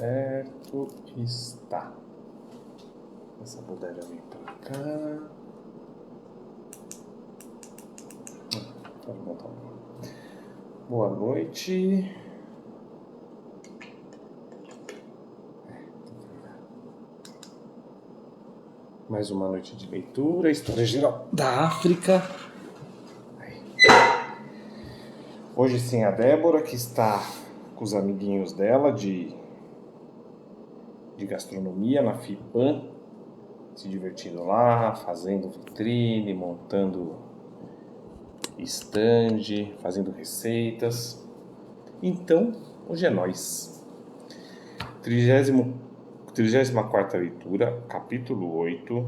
certo está. Essa bodega vem pra cá. Pode botar um. Boa noite. Mais uma noite de leitura, História Geral da África. Hoje sem a Débora, que está com os amiguinhos dela de gastronomia na FIPAM, se divertindo lá, fazendo vitrine, montando stand, fazendo receitas. Então, hoje é nós. 34ª leitura, capítulo 8.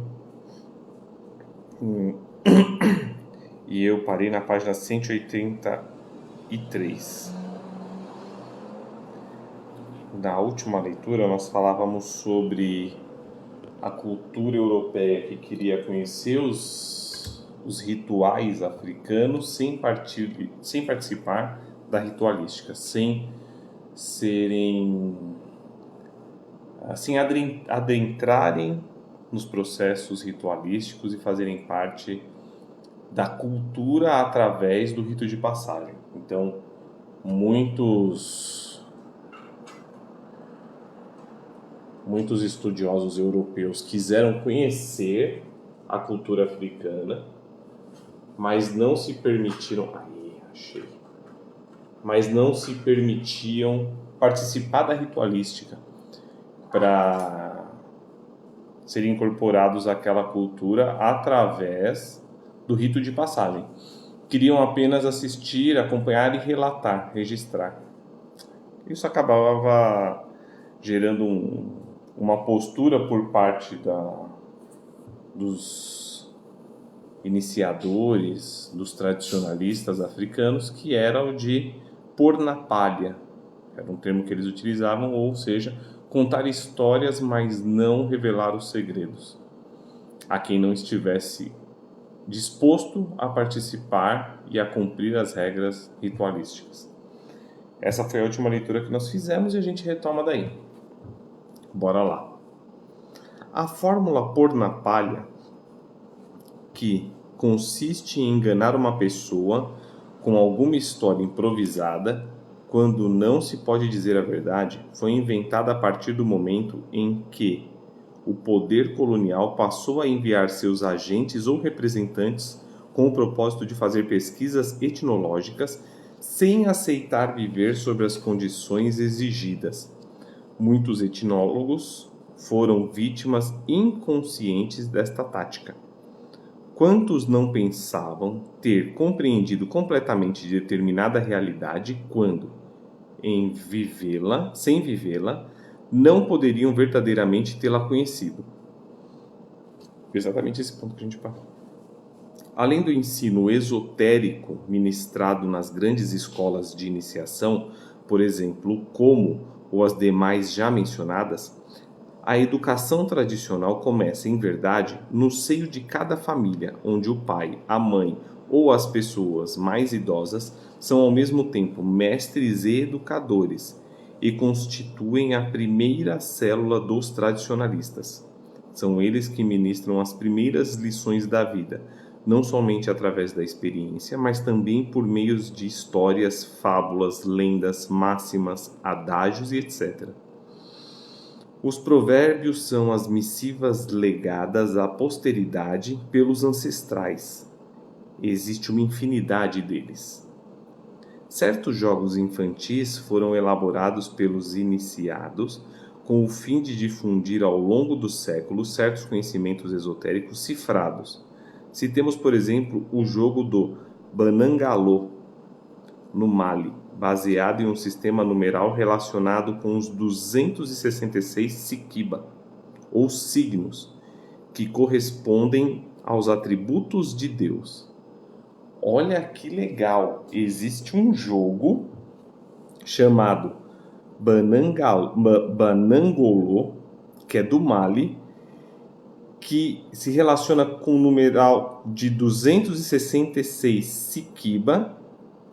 E eu parei na página 183. Na última leitura nós falávamos sobre a cultura europeia que queria conhecer os rituais africanos sem participar da ritualística, sem adentrarem nos processos ritualísticos e fazerem parte da cultura através do rito de passagem. Então, muitos estudiosos europeus quiseram conhecer a cultura africana, mas não se permitiram participar da ritualística para serem incorporados àquela cultura através do rito de passagem. Queriam apenas assistir, acompanhar e relatar, registrar. Isso acabava gerando uma postura por parte dos iniciadores, dos tradicionalistas africanos, que era o de pôr na palha. Era um termo que eles utilizavam, ou seja, contar histórias, mas não revelar os segredos a quem não estivesse disposto a participar e a cumprir as regras ritualísticas. Essa foi a última leitura que nós fizemos e a gente retoma daí. Bora lá. A fórmula pôr na palha, que consiste em enganar uma pessoa com alguma história improvisada, quando não se pode dizer a verdade, foi inventada a partir do momento em que o poder colonial passou a enviar seus agentes ou representantes com o propósito de fazer pesquisas etnológicas sem aceitar viver sob as condições exigidas. Muitos etnólogos foram vítimas inconscientes desta tática. Quantos não pensavam ter compreendido completamente determinada realidade quando, sem vivê-la, não poderiam verdadeiramente tê-la conhecido? Exatamente esse ponto que a gente parou. Além do ensino esotérico ministrado nas grandes escolas de iniciação, por exemplo, como ou as demais já mencionadas, a educação tradicional começa, em verdade, no seio de cada família, onde o pai, a mãe ou as pessoas mais idosas são ao mesmo tempo mestres e educadores e constituem a primeira célula dos tradicionalistas. São eles que ministram as primeiras lições da vida, não somente através da experiência, mas também por meios de histórias, fábulas, lendas, máximas, adágios e etc. Os provérbios são as missivas legadas à posteridade pelos ancestrais. Existe uma infinidade deles. Certos jogos infantis foram elaborados pelos iniciados com o fim de difundir ao longo dos séculos certos conhecimentos esotéricos cifrados. Citemos, por exemplo, o jogo do Banangalô, no Mali, baseado em um sistema numeral relacionado com os 266 Sikiba, ou signos, que correspondem aos atributos de Deus. Olha que legal! Existe um jogo chamado Banangolô, que é do Mali, que se relaciona com o numeral de 266 Sikiba,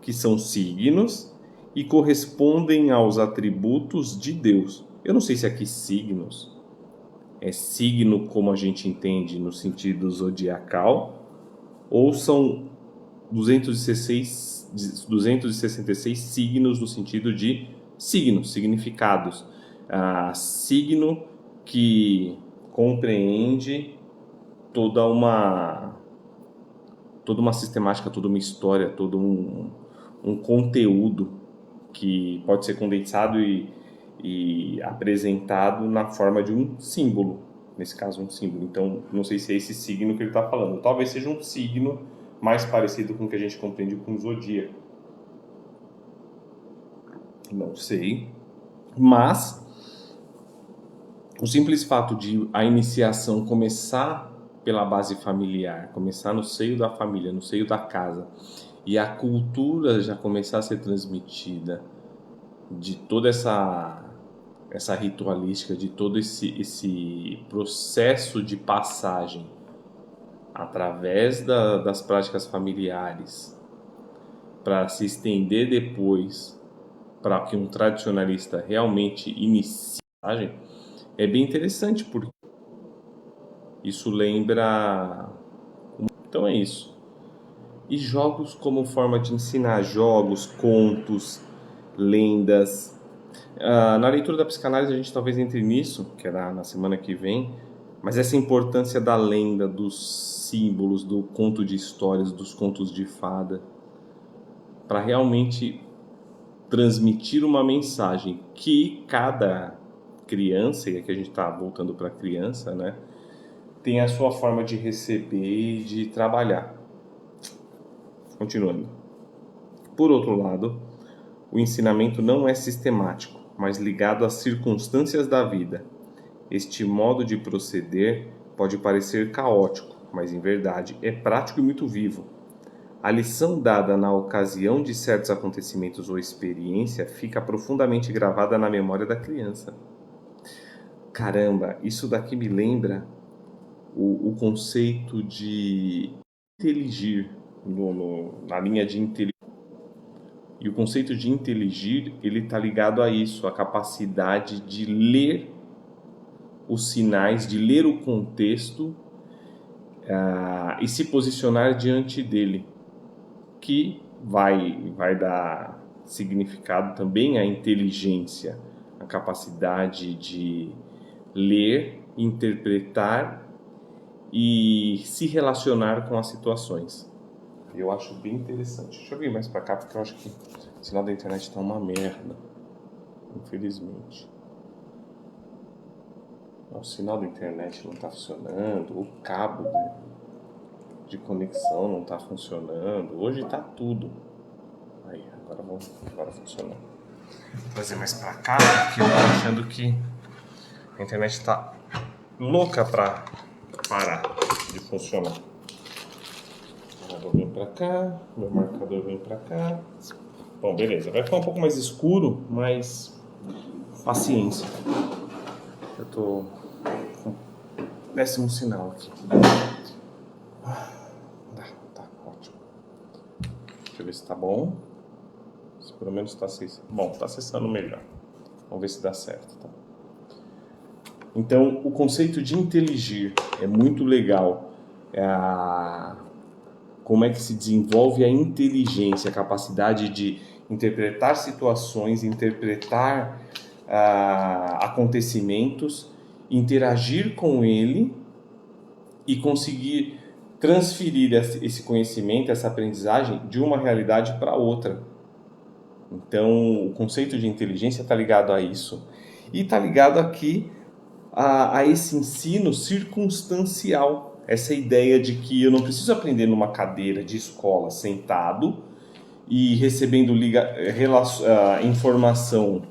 que são signos, e correspondem aos atributos de Deus. Eu não sei se aqui signos é signo como a gente entende no sentido zodiacal, ou são 266 signos no sentido de signos, significados. Signo que compreende toda uma sistemática, toda uma história, todo um conteúdo que pode ser condensado e apresentado na forma de um símbolo, nesse caso um símbolo. Então, não sei se é esse signo que ele está falando. Talvez seja um signo mais parecido com o que a gente compreende com o zodíaco. Não sei. Mas o simples fato de a iniciação começar pela base familiar, começar no seio da família, no seio da casa, e a cultura já começar a ser transmitida de toda essa ritualística, de todo esse processo de passagem através das práticas familiares para se estender depois para que um tradicionalista realmente inicie a passagem, é bem interessante, porque isso lembra... Então é isso. E jogos como forma de ensinar, jogos, contos, lendas. Na leitura da psicanálise a gente talvez entre nisso, que é na semana que vem, mas essa importância da lenda, dos símbolos, do conto de histórias, dos contos de fada, para realmente transmitir uma mensagem que cada criança, e aqui a gente está voltando para a criança, né, tem a sua forma de receber e de trabalhar. Continuando. Por outro lado, o ensinamento não é sistemático, mas ligado às circunstâncias da vida. Este modo de proceder pode parecer caótico, mas em verdade é prático e muito vivo. A lição dada na ocasião de certos acontecimentos ou experiência fica profundamente gravada na memória da criança. Caramba, isso daqui me lembra o conceito de inteligir, na linha de inteligência. E o conceito de inteligir, ele está ligado a isso, a capacidade de ler os sinais, de ler o contexto e se posicionar diante dele, que vai dar significado também à inteligência, a capacidade de ler, interpretar e se relacionar com as situações. Eu acho bem interessante. Deixa eu vir mais pra cá, porque eu acho que o sinal da internet tá uma merda, infelizmente. O sinal da internet não tá funcionando, o cabo de conexão não tá funcionando. Hoje tá tudo. Aí, agora funcionou. Vou trazer mais pra cá, porque eu tô achando que a internet tá louca pra parar de funcionar. Vou vir pra cá, meu marcador vem pra cá. Bom, beleza. Vai ficar um pouco mais escuro, mas paciência. Eu tô com péssimo sinal aqui. Tá ótimo. Deixa eu ver se tá bom. Se pelo menos tá acessando. Bom, tá acessando melhor. Vamos ver se dá certo, tá? Então, o conceito de inteligir é muito legal. Como é que se desenvolve a inteligência, a capacidade de interpretar situações, interpretar acontecimentos, interagir com ele e conseguir transferir esse conhecimento, essa aprendizagem de uma realidade para outra. Então, o conceito de inteligência está ligado a isso. E está ligado aqui a esse ensino circunstancial. Essa ideia de que eu não preciso aprender numa cadeira de escola, sentado e recebendo informação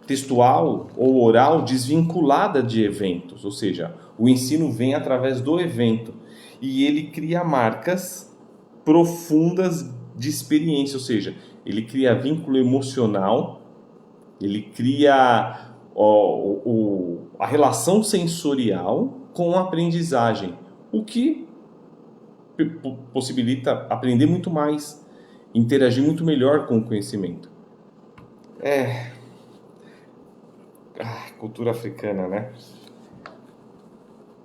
textual ou oral desvinculada de eventos. Ou seja, o ensino vem através do evento e ele cria marcas profundas de experiência. Ou seja, ele cria vínculo emocional, ele cria a relação sensorial com a aprendizagem, o que possibilita aprender muito mais, interagir muito melhor com o conhecimento. cultura africana, né?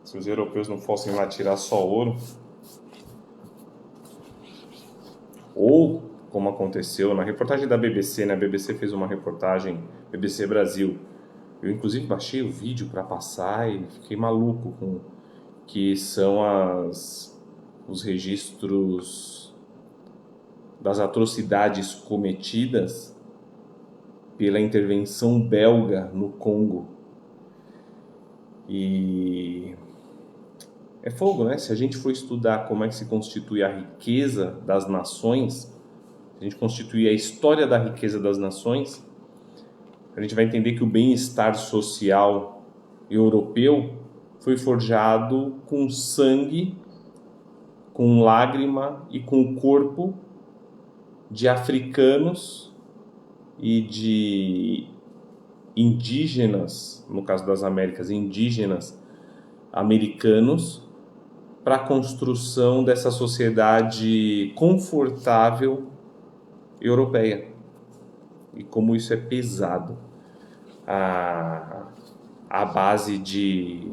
Se os europeus não fossem lá tirar só ouro, ou como aconteceu na reportagem da BBC, né? A BBC fez uma reportagem, BBC Brasil. Eu inclusive baixei o vídeo para passar e fiquei maluco com que são os registros das atrocidades cometidas pela intervenção belga no Congo. E é fogo, né? Se a gente for estudar como é que se constitui a riqueza das nações, se a gente constituir a história da riqueza das nações, a gente vai entender que o bem-estar social europeu foi forjado com sangue, com lágrima e com o corpo de africanos e de indígenas, no caso das Américas, indígenas americanos, para a construção dessa sociedade confortável europeia. E como isso é pesado. A base de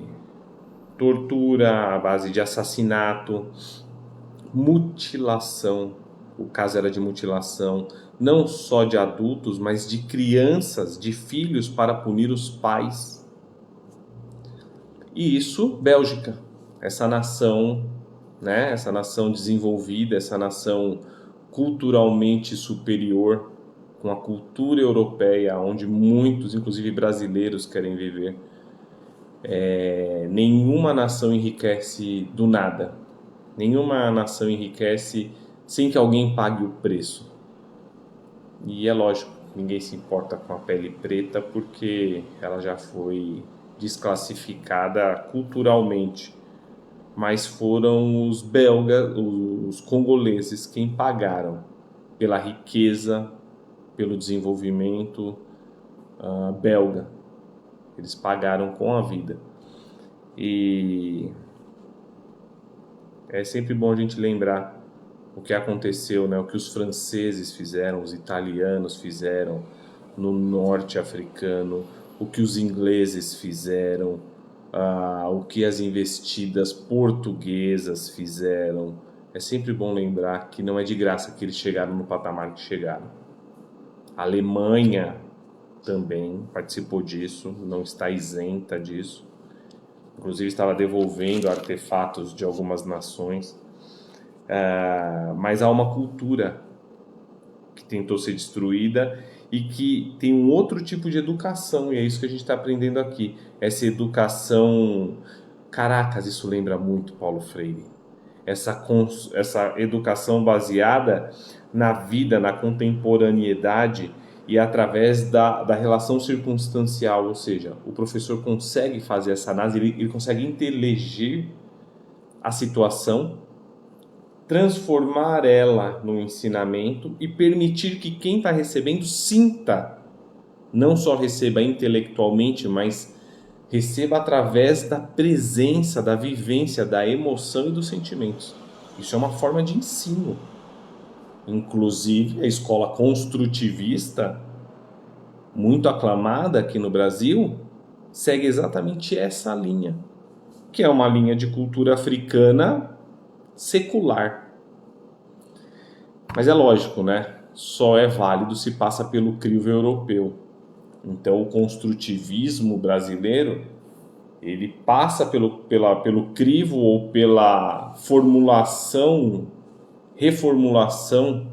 tortura, a base de assassinato, mutilação. O caso era de mutilação, não só de adultos, mas de crianças, de filhos, para punir os pais. E isso, Bélgica, essa nação, né, essa nação desenvolvida, essa nação culturalmente superior, com a cultura europeia, onde muitos, inclusive brasileiros, querem viver. Nenhuma nação enriquece do nada. Nenhuma nação enriquece sem que alguém pague o preço. E é lógico, ninguém se importa com a pele preta porque ela já foi desclassificada culturalmente. Mas foram os belgas, os congoleses, quem pagaram pela riqueza, pelo desenvolvimento belga. Eles pagaram com a vida. E é sempre bom a gente lembrar o que aconteceu, né? O que os franceses fizeram, os italianos fizeram no norte africano, o que os ingleses fizeram, o que as investidas portuguesas fizeram. É sempre bom lembrar que não é de graça que eles chegaram no patamar que chegaram. A Alemanha também participou disso, não está isenta disso. Inclusive estava devolvendo artefatos de algumas nações. Mas há uma cultura que tentou ser destruída e que tem um outro tipo de educação, e é isso que a gente está aprendendo aqui. Essa educação... Caracas, isso lembra muito Paulo Freire. Essa educação baseada na vida, na contemporaneidade e através da relação circunstancial, ou seja, o professor consegue fazer essa análise, ele consegue inteligir a situação, transformar ela no ensinamento e permitir que quem está recebendo sinta, não só receba intelectualmente, mas receba através da presença, da vivência, da emoção e dos sentimentos. Isso é uma forma de ensino. Inclusive, a escola construtivista, muito aclamada aqui no Brasil, segue exatamente essa linha, que é uma linha de cultura africana secular. Mas é lógico, né? Só é válido se passa pelo crivo europeu. Então, o construtivismo brasileiro, ele passa pelo crivo ou pela reformulação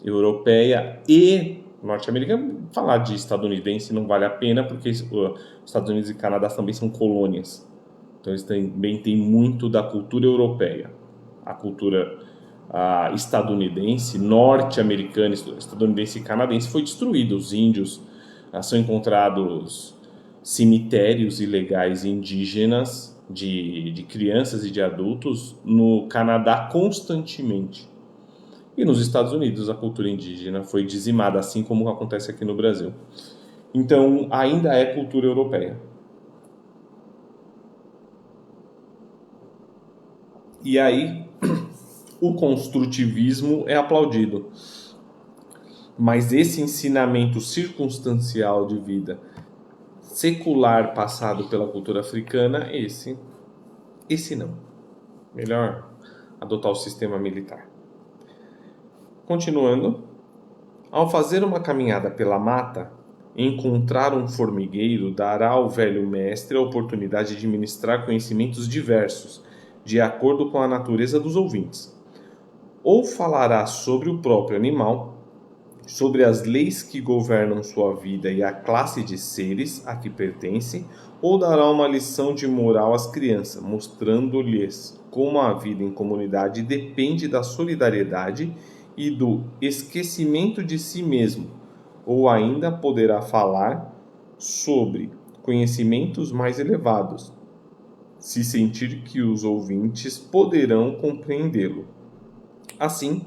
europeia e norte-americana. Falar de estadunidense não vale a pena, porque os Estados Unidos e Canadá também são colônias. Então, eles também têm muito da cultura europeia. A cultura estadunidense, norte-americana, estadunidense e canadense foi destruída. Os índios são encontrados cemitérios ilegais indígenas de crianças e de adultos no Canadá constantemente. E nos Estados Unidos a cultura indígena foi dizimada, assim como acontece aqui no Brasil. Então, ainda é cultura europeia. E aí, o construtivismo é aplaudido. Mas esse ensinamento circunstancial de vida secular passado pela cultura africana, esse não. Melhor adotar o sistema militar. Continuando, ao fazer uma caminhada pela mata, encontrar um formigueiro dará ao velho mestre a oportunidade de ministrar conhecimentos diversos, de acordo com a natureza dos ouvintes. Ou falará sobre o próprio animal, sobre as leis que governam sua vida e a classe de seres a que pertence, ou dará uma lição de moral às crianças, mostrando-lhes como a vida em comunidade depende da solidariedade e do esquecimento de si mesmo, ou ainda poderá falar sobre conhecimentos mais elevados, se sentir que os ouvintes poderão compreendê-lo. Assim,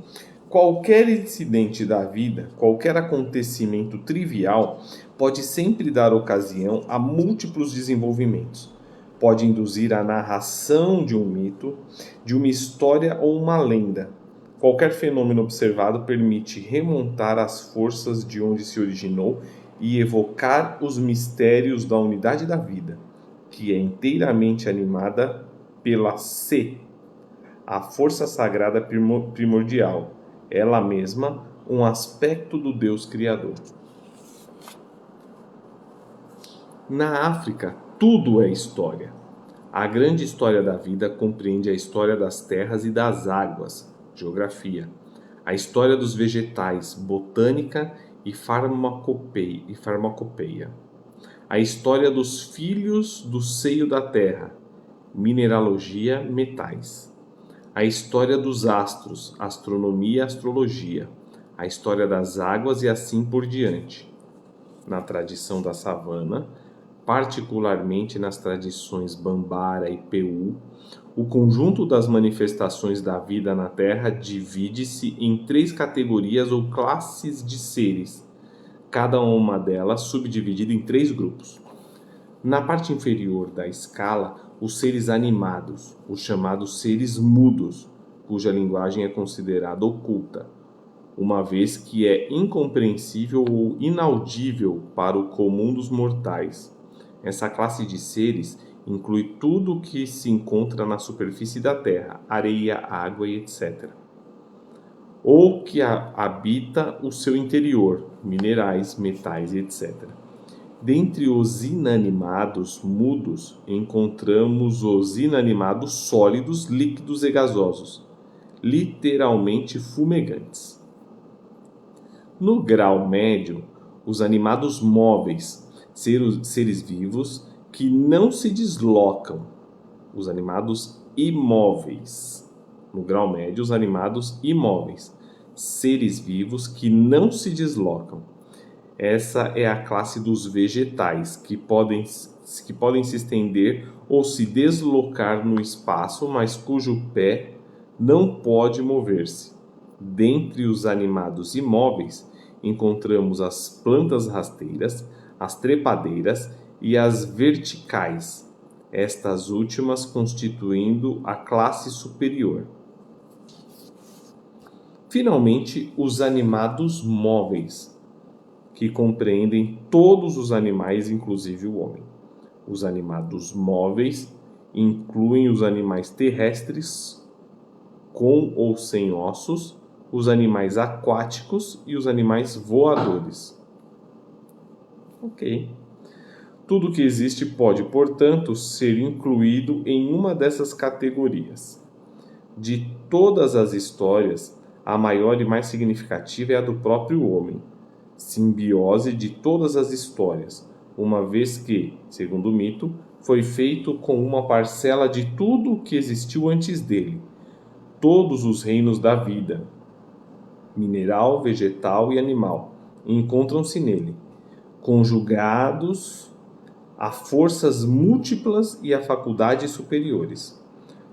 qualquer incidente da vida, qualquer acontecimento trivial, pode sempre dar ocasião a múltiplos desenvolvimentos. Pode induzir a narração de um mito, de uma história ou uma lenda. Qualquer fenômeno observado permite remontar as forças de onde se originou e evocar os mistérios da unidade da vida, que é inteiramente animada pela Se, a força sagrada primordial, ela mesma um aspecto do Deus Criador. Na África, tudo é história. A grande história da vida compreende a história das terras e das águas, geografia, a história dos vegetais, botânica e farmacopeia, a história dos filhos do seio da terra, mineralogia, metais, a história dos astros, astronomia e astrologia, a história das águas e assim por diante. Na tradição da savana, particularmente nas tradições Bambara e Peu, o conjunto das manifestações da vida na Terra divide-se em 3 categorias ou classes de seres, cada uma delas subdividida em 3 grupos. Na parte inferior da escala, os seres animados, os chamados seres mudos, cuja linguagem é considerada oculta, uma vez que é incompreensível ou inaudível para o comum dos mortais. Essa classe de seres inclui tudo o que se encontra na superfície da Terra, areia, água e etc. Ou que habita o seu interior, minerais, metais e etc. Dentre os inanimados mudos, encontramos os inanimados sólidos, líquidos e gasosos, literalmente fumegantes. No grau médio, os animados móveis, seres vivos que não se deslocam, os animados imóveis. No grau médio, os animados imóveis, seres vivos que não se deslocam. Essa é a classe dos vegetais, que podem se estender ou se deslocar no espaço, mas cujo pé não pode mover-se. Dentre os animados imóveis, encontramos as plantas rasteiras, as trepadeiras e as verticais, estas últimas constituindo a classe superior. Finalmente, os animados móveis, que compreendem todos os animais, inclusive o homem. Os animados móveis incluem os animais terrestres, com ou sem ossos, os animais aquáticos e os animais voadores. Ok. Tudo que existe pode, portanto, ser incluído em uma dessas categorias. De todas as histórias, a maior e mais significativa é a do próprio homem, simbiose de todas as histórias, uma vez que, segundo o mito, foi feito com uma parcela de tudo o que existiu antes dele, todos os reinos da vida, mineral, vegetal e animal, encontram-se nele, conjugados a forças múltiplas e a faculdades superiores.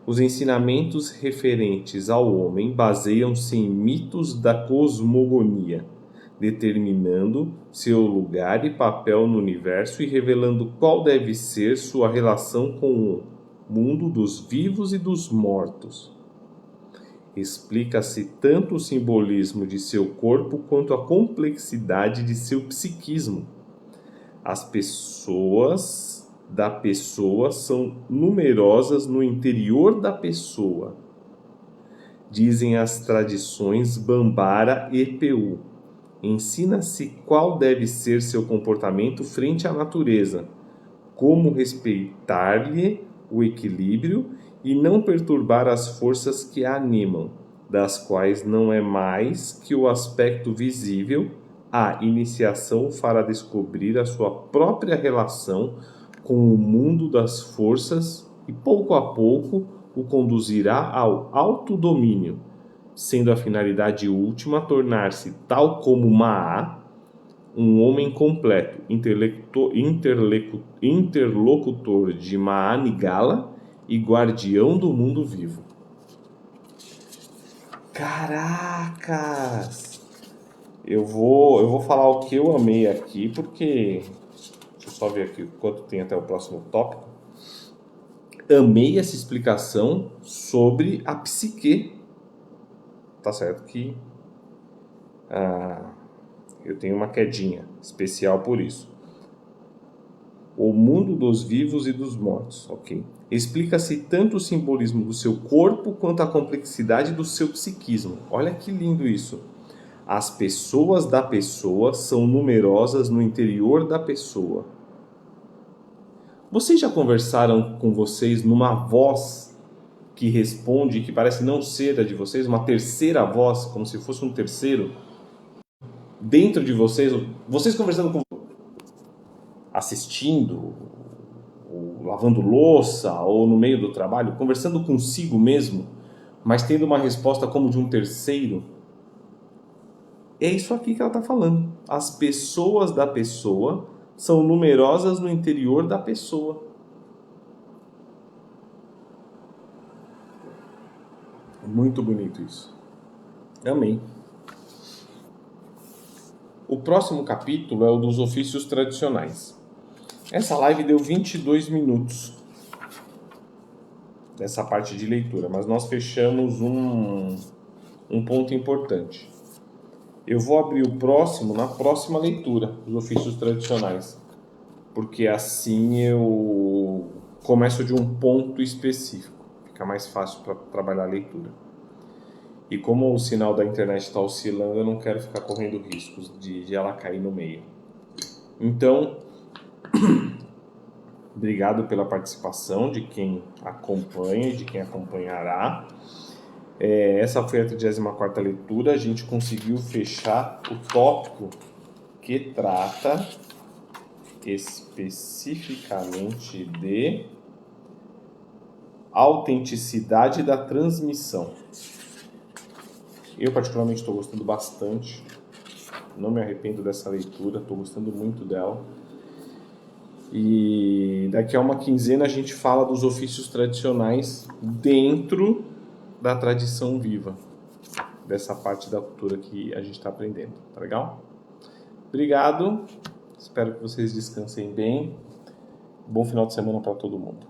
Os ensinamentos referentes ao homem baseiam-se em mitos da cosmogonia, determinando seu lugar e papel no universo e revelando qual deve ser sua relação com o mundo dos vivos e dos mortos. Explica-se tanto o simbolismo de seu corpo quanto a complexidade de seu psiquismo. As pessoas da pessoa são numerosas no interior da pessoa, dizem as tradições Bambara e Peu. Ensina-se qual deve ser seu comportamento frente à natureza, como respeitar-lhe o equilíbrio e não perturbar as forças que a animam, das quais não é mais que o aspecto visível. A iniciação fará descobrir a sua própria relação com o mundo das forças e, pouco a pouco, o conduzirá ao autodomínio, sendo a finalidade última tornar-se, tal como Maá, um homem completo, interlocutor de Maanigala e guardião do mundo vivo. Caracas! Eu vou falar o que eu amei aqui, porque... Deixa eu só ver aqui quanto tem até o próximo tópico. Amei essa explicação sobre a psique. Tá certo que eu tenho uma quedinha especial por isso. O mundo dos vivos e dos mortos, ok? Explica-se tanto o simbolismo do seu corpo quanto a complexidade do seu psiquismo. Olha que lindo isso. As pessoas da pessoa são numerosas no interior da pessoa. Vocês já conversaram com vocês numa voz que responde, que parece não ser a de vocês, uma terceira voz, como se fosse um terceiro? Dentro de vocês, vocês conversando com... assistindo, ou lavando louça, ou no meio do trabalho, conversando consigo mesmo, mas tendo uma resposta como de um terceiro. É isso aqui que ela está falando. As pessoas da pessoa são numerosas no interior da pessoa. Muito bonito isso. Amém. O próximo capítulo é o dos ofícios tradicionais. Essa live deu 22 minutos dessa parte de leitura, mas nós fechamos um ponto importante. Eu vou abrir o próximo na próxima leitura, os ofícios tradicionais, porque assim eu começo de um ponto específico, fica mais fácil para trabalhar a leitura. E como o sinal da internet está oscilando, eu não quero ficar correndo riscos de ela cair no meio. Então, obrigado pela participação de quem acompanha e de quem acompanhará. Essa foi a 34ª leitura. A gente conseguiu fechar o tópico que trata especificamente de autenticidade da transmissão. Eu particularmente estou gostando bastante, não me arrependo dessa leitura, estou gostando muito dela. E daqui a uma quinzena a gente fala dos ofícios tradicionais dentro da tradição viva, dessa parte da cultura que a gente está aprendendo, tá legal? Obrigado, espero que vocês descansem bem, bom final de semana para todo mundo.